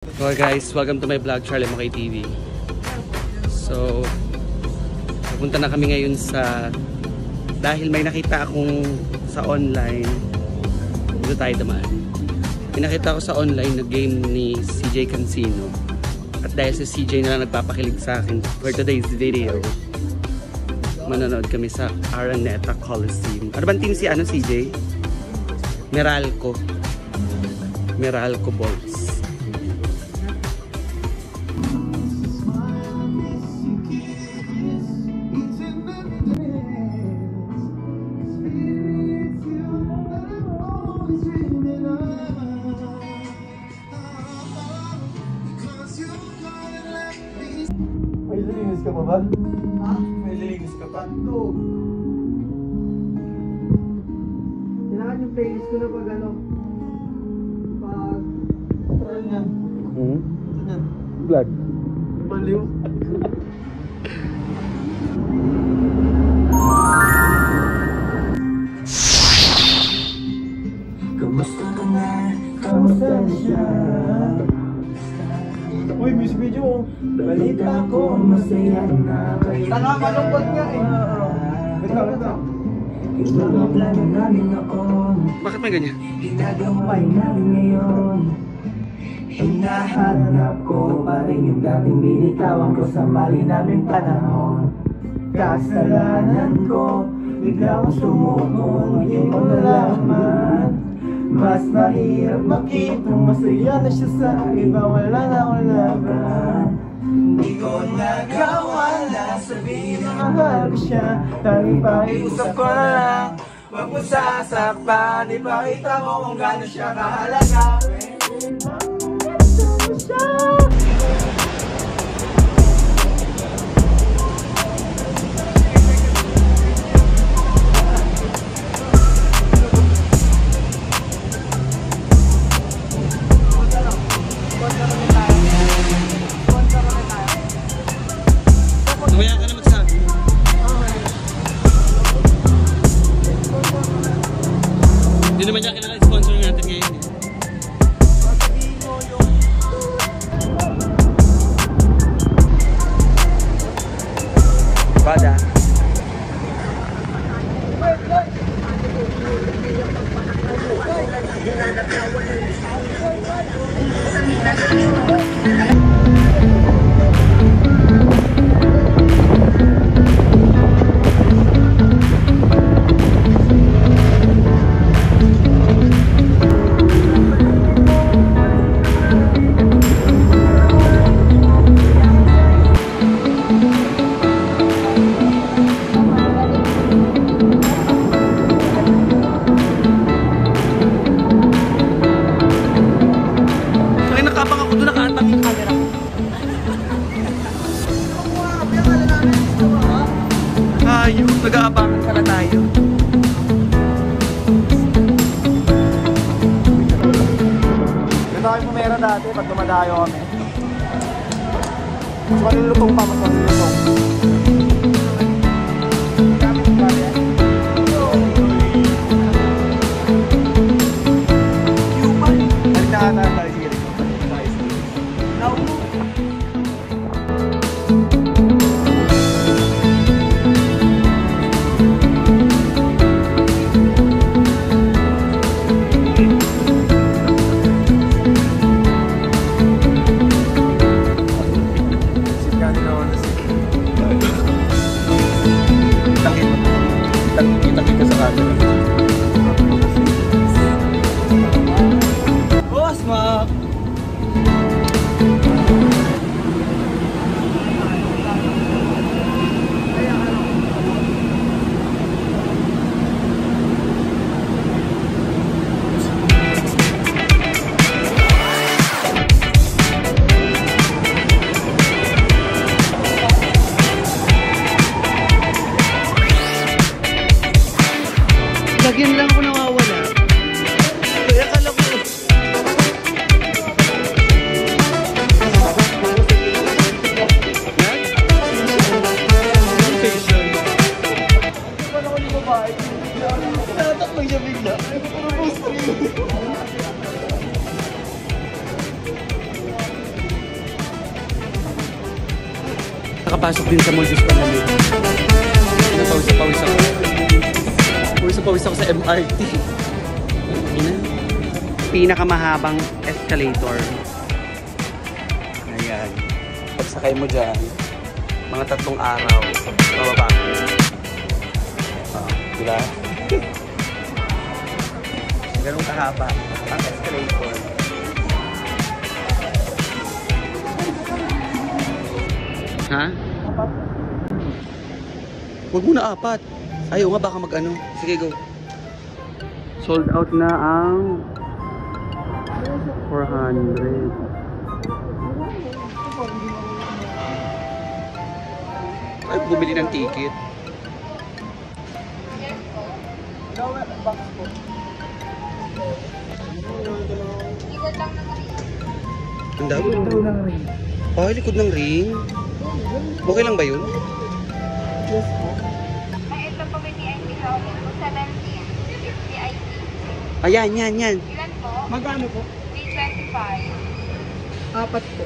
Well guys, welcome to my vlog, Charlie Makay TV. So, pupunta na kami ngayon sa, dahil may nakita akong sa online, dito tayo naman. May nakita ako sa online na game ni CJ Cancino. At dahil si CJ na lang nagpapakilig sa akin for today's video, manonood kami sa Araneta Coliseum. Ano bang team si CJ? Meralco Balls. May lilinis ka pa ba? Ha? May lilinis ka pa? No. Kailangan yung playlist ko na pag Saan yan? Saan yan? Vlog. Baliw. Kamusta ka na? Kamusta na siya? Uy, music video. Balita ko masaya na kayo. Tanga, malungkot nga eh. Wait lang. Iba ang plano namin noon. Bakit may ganyan? Ginagaway namin ngayon. Hinahanap ko pa rin yung dating binitawan ko sa mali naming panahon. Kasalanan ko, bigla akong sumuko. Ngayon ko nalaman, mas mahirap makitang masaya na siya sa iba. Wala na akong laban. Di ko nagawa na sabihin na mahal ko siya. Tanging pakiusap ko na lang, wag mo sasaktan. Ipakita mo kung gaano siya kahalaga. Mamaya ka na magsabi. Hindi naman niya kailangan sponsor natin ngayon eh. Bada. Nag-aabangan ka na tayo. Ganito kami pumera dati pag dumadayo kami. Mas malulutong pa, mas malulutong. Nagtahan na tayo sige. Kita sa camera. Boss, ma! Nakapasok din sa mall, Diyos pa namin. Pawis ako. Pawis ako sa MRT. Pinakamahabang escalator. Ayan. Pagsakay mo dyan, mga 3 araw, bababa. Diba? Ganun kahaba ang escalator. Ha? 4? Huwag muna 4. Ayaw nga, baka mag-ano. Sige, go. Sold out na ang 400. Ay, bumili ng ticket. Ang dami. Ay, likod ng ring. Okay lang ba yun? Yes po. May ito po may VIP sa akin. 17. VIP. Ayan, yan. Ilan po? Magkano po? 325. 4 po.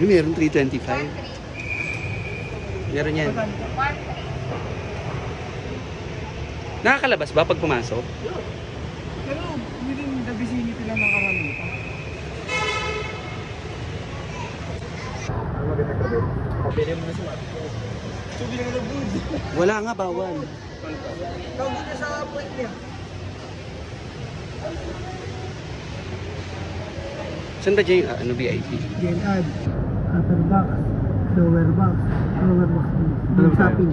Meron 325. 13. Meron yan. 13. Nakakalabas ba pag pumasok? Pero within the vicinity lang ng Araneta. Pabili mo na si Matt. Subi lang na good. Wala nga, bawal. Tawag na sa point niya. Saan ba dyan yung VIP? Gen add. Upper box. Lower box. Lower box. Yung shopping.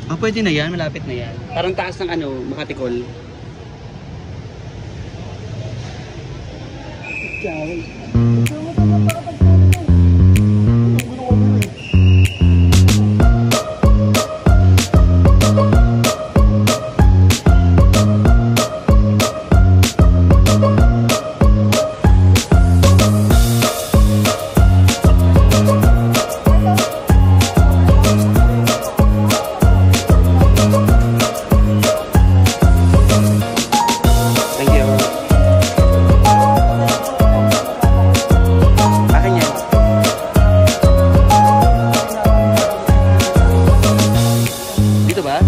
Ah, pwede na yan. Malapit na yan. Parang taas ng ano, Makatikol. Thank you. Akin yan. Dito ba?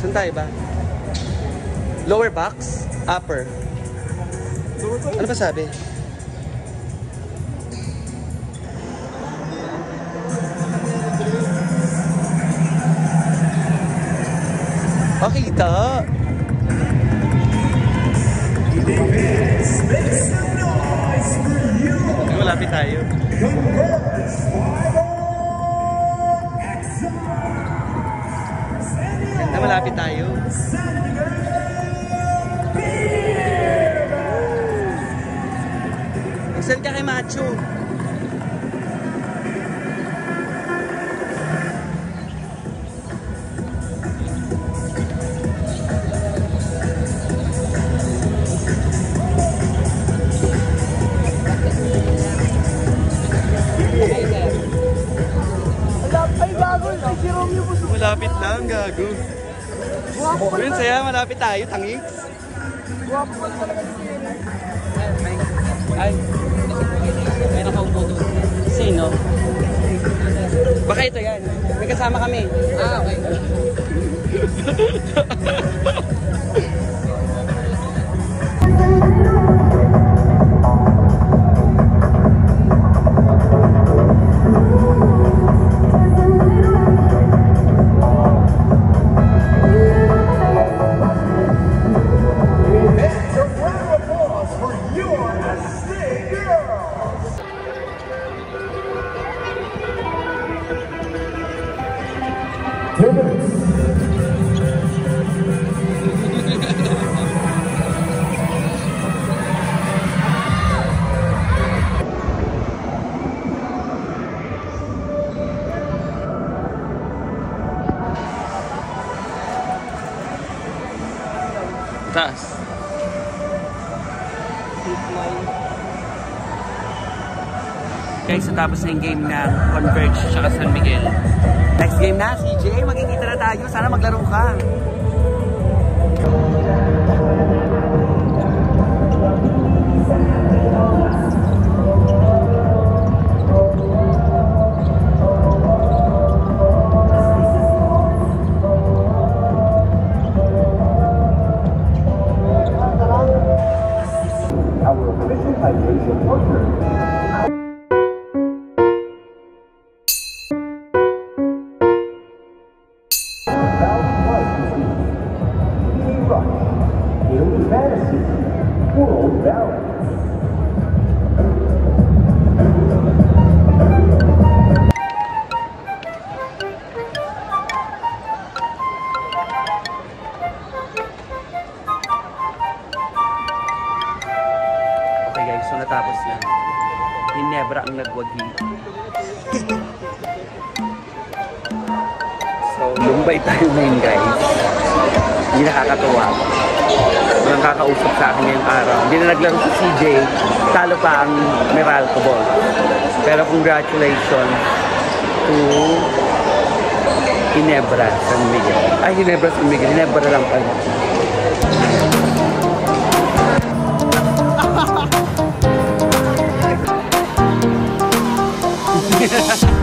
Saan tayo ba? Lower box? Upper? Ano ba sabi? Pakita! Ay, malapit tayo. Ganda, malapit tayo. Saan ka kay Macho? Ay, bago. Ay, si Romeo po. Malapit lang, gago. Yun, saya, malapit tayo, tangiks. Guwapo pa talaga si Eric. Ay, may nakaupo doon. Sino? Baka ito yan. May kasama kami. Ah, okay. Taas. Guys, natapos na yung game ng Converge at San Miguel. Next game na, CJ. Magkikita na tayo. Sana maglaro ka. Fantasy World Balance. Okay guys, so natapos na. Ginebra ang nagwagi. So, lumbay tayo ngayon guys. Hindi nakakatuwa. Walang kakausap sa akin ngayong araw. Hindi na naglaro si CJ. Talo pa ang Meralco Ball. Pero congratulations to Ginebra San Miguel. Ay, Ginebra San Miguel. Ginebra lang pala. Ha ha ha!